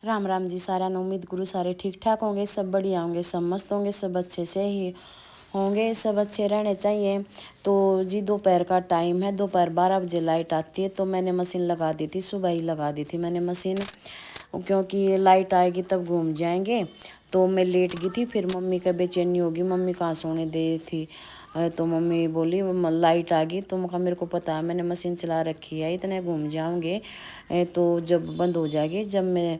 राम राम जी सारा ने। उम्मीद गुरु सारे ठीक ठाक होंगे, सब बढ़िया होंगे, सब मस्त होंगे, सब अच्छे से ही होंगे, सब अच्छे रहने चाहिए। तो जी दोपहर का टाइम है, दोपहर 12 बजे लाइट आती है। तो मैंने मशीन लगा दी थी, सुबह ही लगा दी थी मैंने मशीन, क्योंकि लाइट आएगी तब घूम जाएंगे। तो मैं लेट गई थी, फिर मम्मी का बेचैनी होगी, मम्मी कहाँ सोने दे थी। तो मम्मी बोली लाइट आ गई। तो मैं मेरे को पता है, मैंने मशीन चला रखी है, इतने घूम जाऊंगे तो जब बंद हो जाएगी जब मैं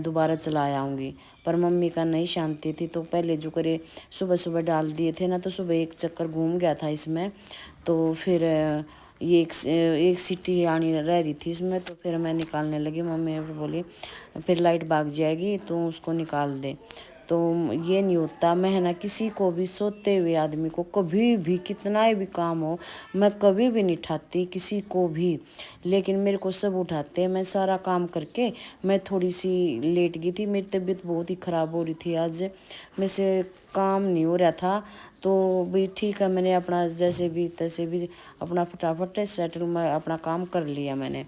दोबारा चला आऊँगी। पर मम्मी का नहीं शांति थी, तो पहले जो करे सुबह सुबह डाल दिए थे ना, तो सुबह एक चक्कर घूम गया था इसमें। तो फिर ये एक सीटी आनी रह रही थी इसमें। तो फिर मैं निकालने लगी, मम्मी बोली फिर लाइट भाग जाएगी तो उसको निकाल दे। तो ये नहीं होता। मैं है ना किसी को भी, सोते हुए आदमी को कभी भी कितना भी काम हो, मैं कभी भी नहीं उठाती किसी को भी, लेकिन मेरे को सब उठाते हैं। मैं सारा काम करके मैं थोड़ी सी लेट गई थी, मेरी तबीयत बहुत ही ख़राब हो रही थी आज, मेरे से काम नहीं हो रहा था। तो भी ठीक है, मैंने अपना जैसे भी तैसे भी अपना फटाफट सेटल में अपना काम कर लिया मैंने,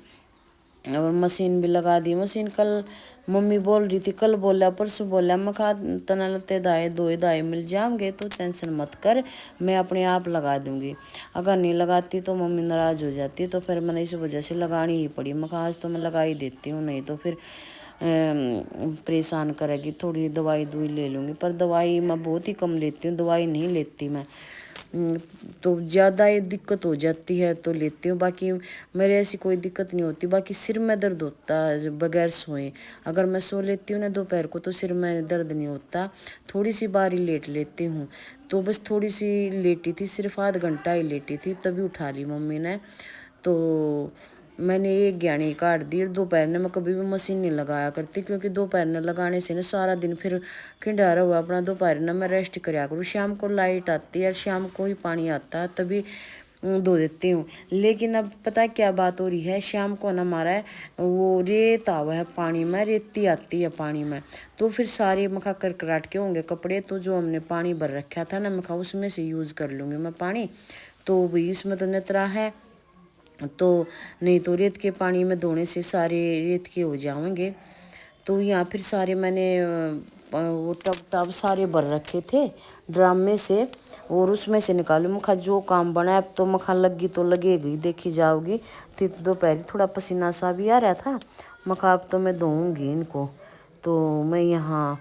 और मशीन भी लगा दी। मशीन कल मम्मी बोल रही थी, कल बोला परसों बोला, मैं कहा तना लते दाए दोए दाए मिल जाएंगे तो टेंशन मत कर, मैं अपने आप लगा दूंगी। अगर नहीं लगाती तो मम्मी नाराज़ हो जाती। तो फिर मैंने इस वजह से लगानी ही पड़ी। मैं कहा आज तो मैं लगा ही देती हूँ, नहीं तो फिर परेशान करेगी। थोड़ी दवाई दुई ले लूँगी, पर दवाई मैं बहुत ही कम लेती हूँ, दवाई नहीं लेती मैं। तो ज़्यादा ये दिक्कत हो जाती है तो लेती हूँ, बाकी मेरे ऐसी कोई दिक्कत नहीं होती। बाकी सिर में दर्द होता है बगैर सोए, अगर मैं सो लेती हूँ ना दोपहर को तो सिर में दर्द नहीं होता। थोड़ी सी बार ही लेट लेती हूँ, तो बस थोड़ी सी लेटी थी, सिर्फ आध घंटा ही लेटी थी, तभी उठा ली मम्मी ने। तो मैंने एक ज्ञानी काट दी। दोपहर में मैं कभी भी मशीन नहीं लगाया करती, क्योंकि दोपहर में लगाने से ना सारा दिन फिर खिंडारा हुआ अपना। दोपहर में मैं रेस्ट कराया करूँ, शाम को लाइट आती है, शाम को ही पानी आता है तभी धो देती हूँ। लेकिन अब पता है क्या बात हो रही है, शाम को ना हमारा वो रेत आवा है पानी में, रेती आती है पानी में। तो फिर सारे मखा करकराट के होंगे कपड़े, तो जो हमने पानी भर रखा था ना मखा, उसमें से यूज़ कर लूँगी मैं पानी। तो भाई इसमें तो नितरा है, तो नहीं तो रेत के पानी में धोने से सारे रेत के हो जाएंगे। तो यहाँ फिर सारे मैंने वो टब टब सारे भर रखे थे ड्राम में से, और उसमें से निकालू। मखा जो काम बना अब तो मखा लगी तो लगेगी, देखी जाओगी। तो दोपहर थोड़ा पसीना सा भी आ रहा था, मखा अब तो मैं धोऊंगी इनको। तो मैं यहाँ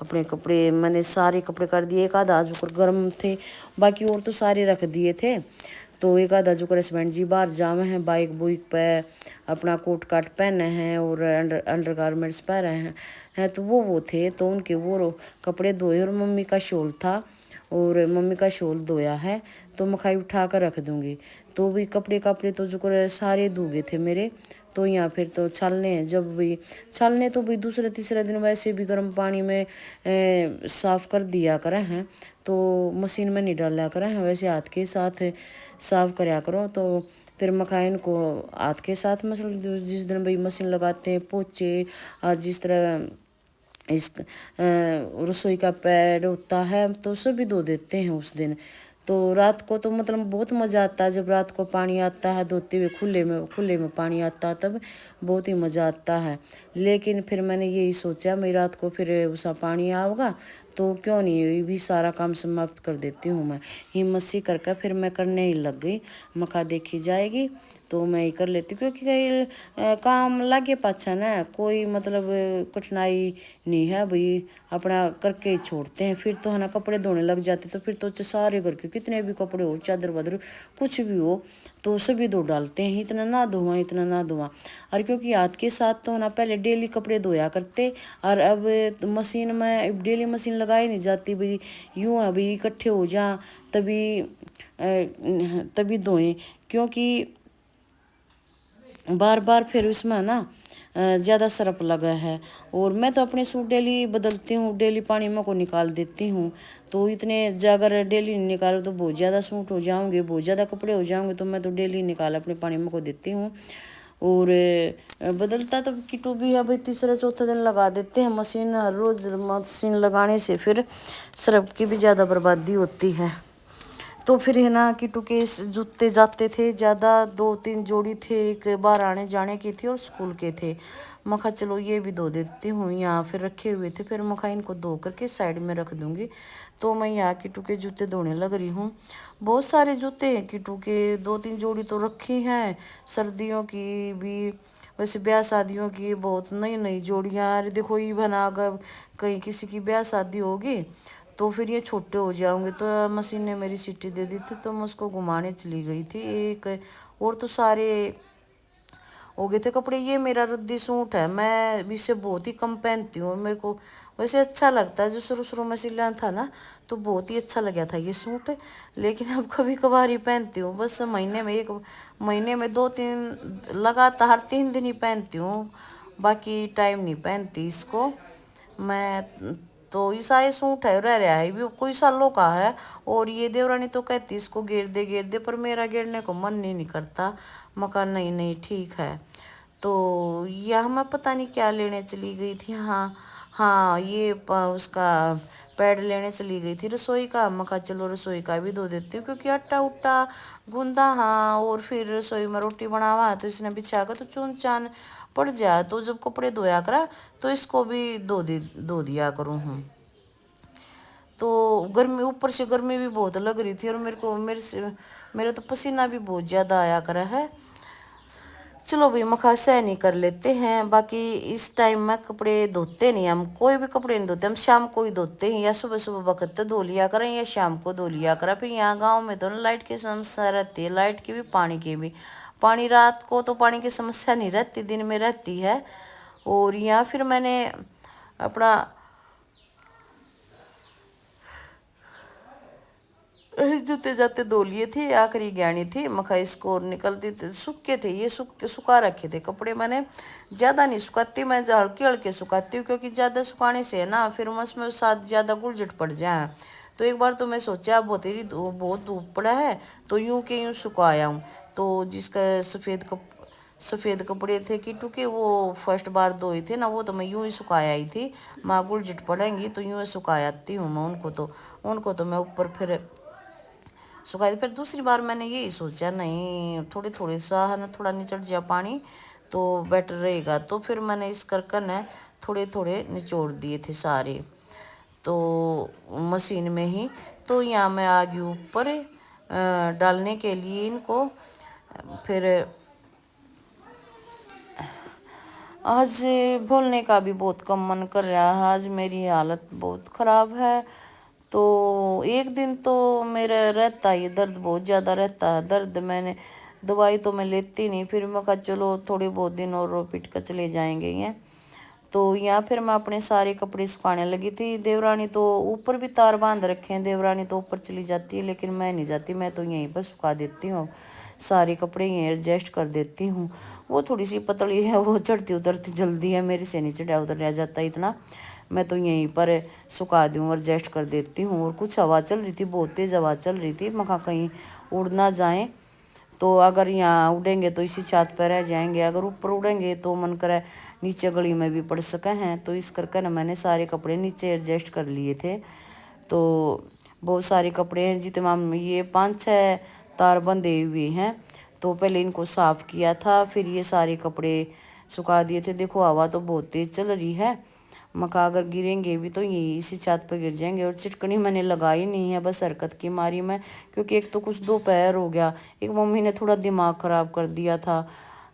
अपने कपड़े मैंने सारे कपड़े कर दिए, एक आधा जो गर्म थे, बाकी और तो सारे रख दिए थे। तो एक आधा जो हस्बैंड जी बाहर जावे हैं बाइक बुइक पे, अपना कोट काट पहने हैं और अंडर गारमेंट्स पहने हैं तो वो थे, तो उनके वो कपड़े धोए। और मम्मी का शॉल था, और मम्मी का शॉल धोया है, तो मखाई उठा कर रख दूँगी। तो भी कपड़े तो जो सारे धोगे थे मेरे। तो यहाँ फिर तो छालने हैं, जब भी छालने तो भी दूसरे तीसरे दिन वैसे भी गर्म पानी में साफ़ कर दिया करें हैं, तो मशीन में नहीं डाला करें हैं, वैसे हाथ के साथ साफ कराया करो। तो फिर मखाइन को हाथ के साथ मतलब जिस दिन भाई मशीन लगाते हैं पोछे, और जिस तरह इस रसोई का पैड होता है तो सभी धो देते हैं उस दिन। तो रात को तो मतलब बहुत मज़ा आता है, जब रात को पानी आता है धोते हुए, खुले में पानी आता है तब बहुत ही मज़ा आता है। लेकिन फिर मैंने यही सोचा मैं रात को फिर उसा पानी आएगा तो क्यों नहीं, ये भी सारा काम समाप्त कर देती हूँ मैं। हिम्मत सी करके फिर मैं करने ही लग गई। मखा देखी जाएगी तो मैं ही कर लेती, क्योंकि कहीं काम लागे पाछा ना कोई मतलब कठिनाई नहीं है भाई, अपना करके ही छोड़ते हैं। फिर तो है ना कपड़े धोने लग जाते, तो फिर तो सारे घर के कितने भी कपड़े हो, चादर वादर कुछ भी हो, तो सभी धो डालते हैं, इतना ना धोवा इतना ना धोवा। और क्योंकि हाथ के साथ तो ना पहले डेली कपड़े धोया करते, और अब तो मशीन में डेली मशीन लगाई नहीं जाती भाई, यूँ है भाई इकट्ठे हो जा तभी धोएं, क्योंकि बार बार फिर उसमें ना ज़्यादा सरफ लगा है। और मैं तो अपने सूट डेली बदलती हूँ, डेली पानी में को निकाल देती हूँ। तो इतने अगर डेली निकालो तो बहुत ज़्यादा सूट हो जाओगे, बहुत ज़्यादा कपड़े हो जाओगे, तो मैं तो डेली निकाल अपने पानी में को देती हूँ। और बदलता तो किटू भी है भाई, तीसरा चौथा दिन लगा देते हैं मशीन। हर रोज़ मशीन लगाने से फिर सरफ की भी ज़्यादा बर्बादी होती है। तो फिर है ना किट्टू के जूते जाते थे ज़्यादा, 2-3 जोड़ी थे, एक बार आने जाने की थी और स्कूल के थे। मखा चलो ये भी धो देती हूँ, यहाँ फिर रखे हुए थे, फिर मखा इनको धो करके साइड में रख दूँगी। तो मैं यहाँ किट्टू के जूते धोने लग रही हूँ। बहुत सारे जूते हैं किट्टू के, 2-3 जोड़ी तो रखी हैं, सर्दियों की भी, वैसे ब्याह शादियों की बहुत नई नई जोड़ियाँ। अरे देखो ये बना, अगर कहीं किसी की ब्याह शादी होगी तो फिर ये छोटे हो जाओगे। तो मशीन ने मेरी सीटी दे दी थी तो मैं उसको घुमाने चली गई थी एक, और तो सारे हो गए थे कपड़े। ये मेरा रद्दी सूट है, मैं इसे बहुत ही कम पहनती हूँ, मेरे को वैसे अच्छा लगता है, जो शुरू शुरू में सिला था ना तो बहुत ही अच्छा लगा था ये सूट, लेकिन अब कभी कभार ही पहनती हूँ, बस महीने में महीने में 2-3 लगातार 3 दिन ही पहनती हूँ, बाकी टाइम नहीं पहनती इसको मैं। तो ईसा ये सूट है रह रहा है भी कोई सालों का है, और ये देवरानी तो कहती इसको घेर दे, पर मेरा घेरने को मन नहीं करता। मकान नहीं नहीं ठीक है। तो यह मैं पता नहीं क्या लेने चली गई थी, हाँ हाँ ये उसका पैड लेने चली गई थी रसोई का। मका चलो रसोई का भी धो देती हूँ, क्योंकि आटा उट्टा गूंदा, हाँ, और फिर रसोई में रोटी बनावा तो इसने बिछा कर तो चुन चान पड़ जाए, तो जब कपड़े धोया करा तो इसको भी धो दिया करूँ हूँ। तो गर्मी, ऊपर से गर्मी भी बहुत लग रही थी, और मेरे तो पसीना भी बहुत ज़्यादा आया करा है। चलो भाई मखा सहनी कर लेते हैं। बाकी इस टाइम में कपड़े धोते नहीं, हम कोई भी कपड़े नहीं धोते, हम शाम को ही धोते हैं, या सुबह सुबह वक्त धो लिया करें या शाम को धो लिया करें। फिर यहाँ गांव में तो ना लाइट की समस्या रहती है, लाइट की भी पानी की भी। पानी रात को तो पानी की समस्या नहीं रहती, दिन में रहती है। और यहाँ फिर मैंने अपना जूते जाते धो लिए थे, आखिरी ज्ञानी थी मखा इसको निकलती थे, सूखे थे ये, सुखा रखे थे कपड़े मैंने, ज़्यादा नहीं सुखाती मैं, हल्के हल्के सुखाती हूँ, क्योंकि ज़्यादा सुखाने से है ना फिर उसमें साथ ज़्यादा गुलझट पड़ जाए। तो एक बार तो मैं सोचा बहुत धूप पड़ा है, तो यूं के यूं सुखाया हूँ। तो जिसका सफ़ेद कपड़े थे किट्टू के, वो फर्स्ट बार धोए थे ना, वो तो मैं यूं ही सुखाया ही थी, माँ गुलझट पड़ेंगी तो यूं ही सुखाती हूँ मैं उनको तो मैं ऊपर फिर सुखाई। फिर दूसरी बार मैंने यही सोचा नहीं, थोड़ी थोड़ी सा है ना, थोड़ा निचड़ जाए पानी तो बेटर रहेगा। तो फिर मैंने इस करके न थोड़े थोड़े निचोड़ दिए थे सारे, तो मशीन में ही। तो यहाँ मैं आ गई ऊपर डालने के लिए इनको। फिर आज बोलने का भी बहुत कम मन कर रहा है, आज मेरी हालत बहुत ख़राब है। तो एक दिन तो मेरा रहता ही दर्द, बहुत ज़्यादा रहता है दर्द, मैंने दवाई तो मैं लेती नहीं, फिर मैं कहा चलो थोड़े बहुत दिन और रो पिट कर चले जाएंगे ये। तो यहाँ फिर मैं अपने सारे कपड़े सुखाने लगी थी। देवरानी तो ऊपर भी तार बांध रखे हैं, देवरानी तो ऊपर चली जाती है, लेकिन मैं नहीं जाती, मैं तो यहीं पर सुखा देती हूँ, सारे कपड़े यहीं एडजस्ट कर देती हूँ। वो थोड़ी सी पतली है, वो चढ़ती उतरती जल्दी है, मेरे से नहीं चढ़ा उतर रह जाता इतना, मैं तो यहीं पर सुखा दूँ एडजस्ट कर देती हूँ। और कुछ हवा चल रही थी, बहुत तेज़ हवा चल रही थी, मखा कहीं उड़ ना जाए, तो अगर यहाँ उड़ेंगे तो इसी छत पर रह जाएंगे, अगर ऊपर उड़ेंगे तो मन करे नीचे गली में भी पड़ सके हैं। तो इस करके ना मैंने सारे कपड़े नीचे एडजस्ट कर लिए थे। तो बहुत सारे कपड़े हैं, जितने ये 5-6 तार बंधे हुए हैं, तो पहले इनको साफ़ किया था, फिर ये सारे कपड़े सुखा दिए थे। देखो हवा तो बहुत तेज़ चल रही है, मका अगर गिरेंगे भी तो यही इसी छत पर गिर जाएंगे। और चिटकनी मैंने लगाई नहीं है, बस हरकत की मारी में, क्योंकि एक तो कुछ दोपहर हो गया, एक मम्मी ने थोड़ा दिमाग ख़राब कर दिया था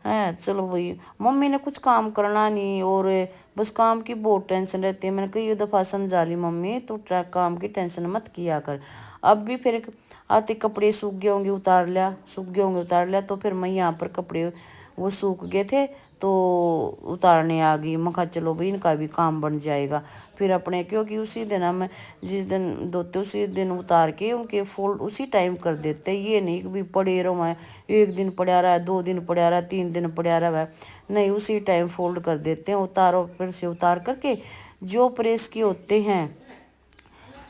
है। चलो भाई मम्मी ने कुछ काम करना नहीं, और बस काम की बहुत टेंशन रहती है। मैंने कई दफ़ा समझा ली मम्मी तो काम की टेंशन मत किया कर। अब भी फिर आते कपड़े सूख गए होंगे उतार लिया, तो फिर मैं यहाँ पर कपड़े वो सूख गए थे तो उतारने आ गई। मखा चलो भाई इनका भी काम बन जाएगा फिर अपने, क्योंकि उसी दिन हम जिस दिन धोते उसी दिन उतार के उनके फोल्ड उसी टाइम कर देते। ये नहीं कि भी पड़े रहो है, एक दिन पड़ा रहा है, 2 दिन पड़ा रहा है, 3 दिन पड़ा रहा है, नहीं उसी टाइम फोल्ड कर देते हैं। उतारो, फिर से उतार करके जो प्रेस के होते हैं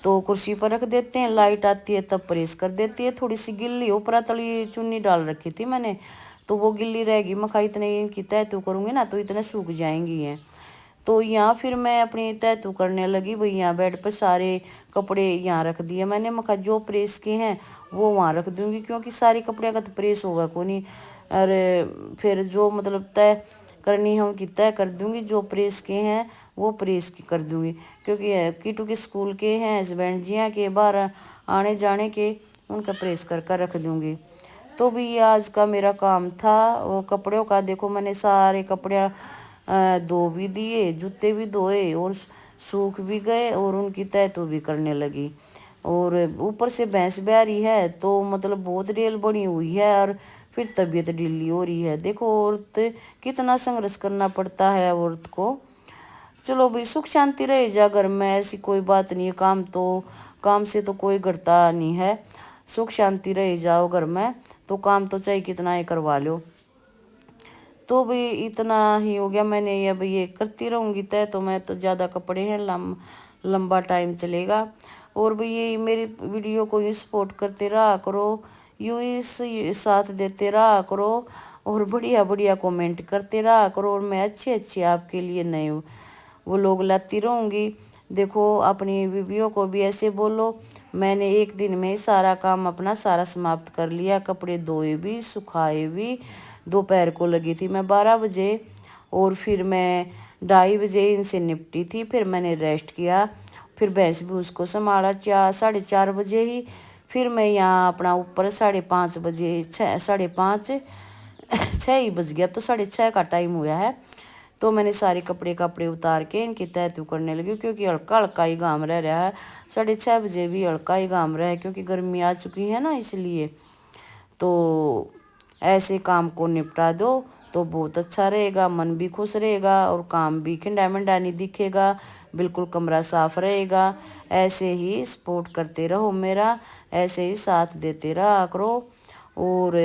तो कुर्सी पर रख देते हैं, लाइट आती है तब प्रेस कर देती है। थोड़ी सी गिल्ली ऊपर तली चुन्नी डाल रखी थी मैंने, तो वो गिल्ली रहेगी, मखा इतने इनकी तय तो करूँगी ना तो इतने सूख जाएंगी हैं। तो यहाँ फिर मैं अपनी तैतू करने लगी भाई। यहाँ बेड पर सारे कपड़े यहाँ रख दिए मैंने, मखा जो प्रेस के हैं वो वहाँ रख दूँगी, क्योंकि सारे कपड़े का तो प्रेस होगा को नहीं। अरे फिर जो मतलब तय करनी है उनकी तय कर दूँगी, जो प्रेस के हैं वो प्रेस की कर दूँगी, क्योंकि कीटू के स्कूल के हैं, हस्बैंड जिया के बाहर आने जाने के, उनका प्रेस कर कर रख दूँगी। तो भी ये आज का मेरा काम था वो कपड़ों का। देखो मैंने सारे कपड़े धो भी दिए, जूते भी धोए और सूख भी गए, और उनकी तय तो भी करने लगी। और ऊपर से भैंस ब्यारी है तो मतलब बहुत रेल बड़ी हुई है, और फिर तबीयत ढीली हो रही है। देखो औरत कितना संघर्ष करना पड़ता है औरत को। चलो भाई, सुख शांति रहे जा घर में, ऐसी कोई बात नहीं है। काम से तो कोई घटता नहीं है। सुख शांति रह जाओ घर में, तो काम तो चाहे कितना ही करवा लो। तो भाई इतना ही हो गया, मैंने ये भाई ये करती रहूँगी तय, तो मैं तो ज़्यादा कपड़े हैं, लंबा टाइम चलेगा। और भाई ये मेरी वीडियो को यूँ सपोर्ट करते रहा करो, यूँ ही साथ देते रहा करो, और बढ़िया बढ़िया कमेंट करते रहा करो, और मैं अच्छे अच्छे आपके लिए नए वो लोग लाती रहूँगी। देखो अपनी बीवियों को भी ऐसे बोलो। मैंने एक दिन में सारा काम अपना सारा समाप्त कर लिया, कपड़े धोए भी सुखाए भी। दोपहर को लगी थी मैं 12 बजे, और फिर मैं 2:30 बजे इनसे निपटी थी। फिर मैंने रेस्ट किया, फिर भैंस भी उसको संभाला 4:30 बजे ही। फिर मैं यहाँ अपना ऊपर 5:30 बजे 5:30 6 ही बज गया, अब तो 6:30 का टाइम हुआ है। तो मैंने सारे कपड़े उतार के इनकी तय तू करने लगी, क्योंकि हल्का हल्का ही घाम रह रहा है। 6:30 बजे भी हल्का ही घाम रहा है, क्योंकि गर्मी आ चुकी है ना, इसलिए। तो ऐसे काम को निपटा दो तो बहुत अच्छा रहेगा, मन भी खुश रहेगा, और काम भी खिंडा मिंडा नहीं दिखेगा, बिल्कुल कमरा साफ रहेगा। ऐसे ही सपोर्ट करते रहो मेरा, ऐसे ही साथ देते रहा करो। और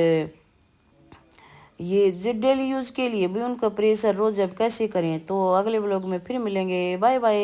ये जो डेली यूज़ के लिए भी उनका प्रेशर रोज़ अब कैसे करें। तो अगले ब्लॉग में फिर मिलेंगे, बाय बाय।